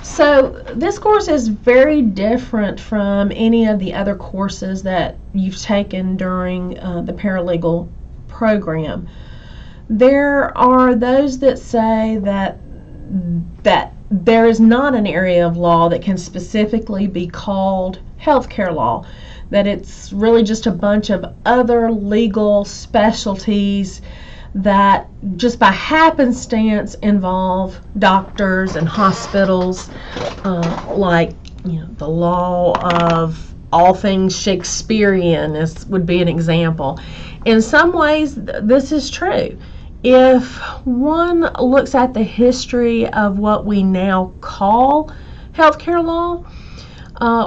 So this course is very different from any of the other courses that you've taken during the paralegal program. There are those that say that there is not an area of law that can specifically be called healthcare law, that it's really just a bunch of other legal specialties that just by happenstance involve doctors and hospitals, like the law of all things Shakespearean would be an example. In some ways, this is true. If one looks at the history of what we now call healthcare law,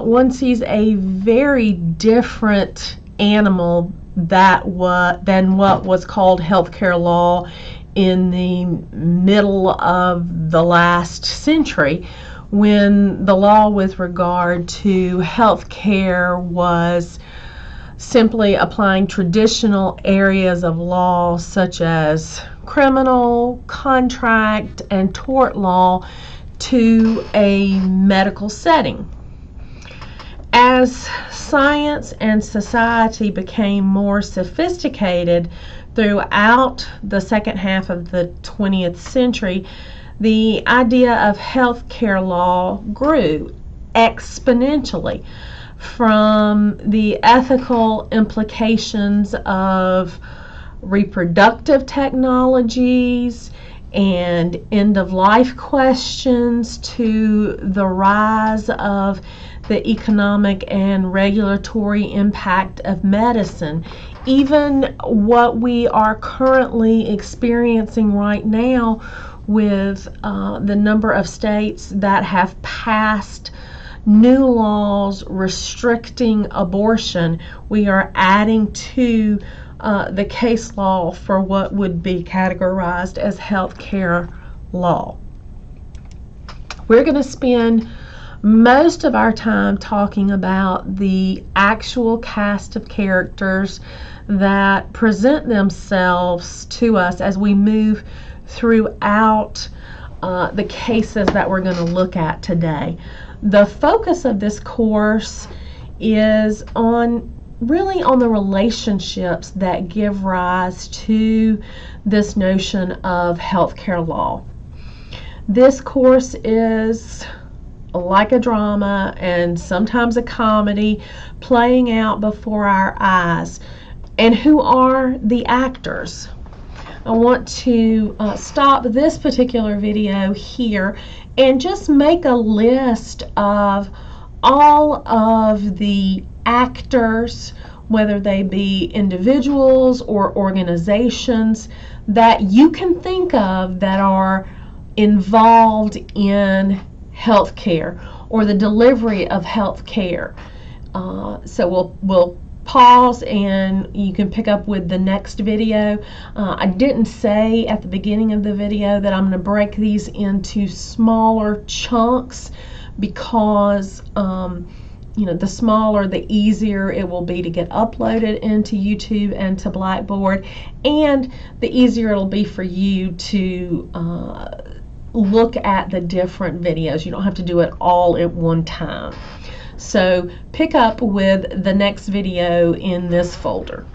one sees a very different animal than what was called healthcare law in the middle of the last century, when the law with regard to healthcare was simply applying traditional areas of law such as criminal, contract, and tort law to a medical setting. As science and society became more sophisticated throughout the second half of the 20th century, the idea of healthcare law grew exponentially, from the ethical implications of reproductive technologies and end-of-life questions to the rise of the economic and regulatory impact of medicine. Even what we are currently experiencing right now with the number of states that have passed new laws restricting abortion, we are adding to the case law for what would be categorized as healthcare law. We're going to spend most of our time talking about the actual cast of characters that present themselves to us as we move throughout the cases that we're going to look at today. The focus of this course is really on the relationships that give rise to this notion of healthcare law. This course is like a drama and sometimes a comedy playing out before our eyes. And who are the actors? I want to stop this particular video here and just make a list of all of the actors, whether they be individuals or organizations, that you can think of that are involved in healthcare or the delivery of healthcare. So we'll pause and you can pick up with the next video. I didn't say at the beginning of the video that I'm going to break these into smaller chunks because the smaller the easier it will be to get uploaded into YouTube and to Blackboard, and the easier it'll be for you to look at the different videos. You don't have to do it all at one time. So pick up with the next video in this folder.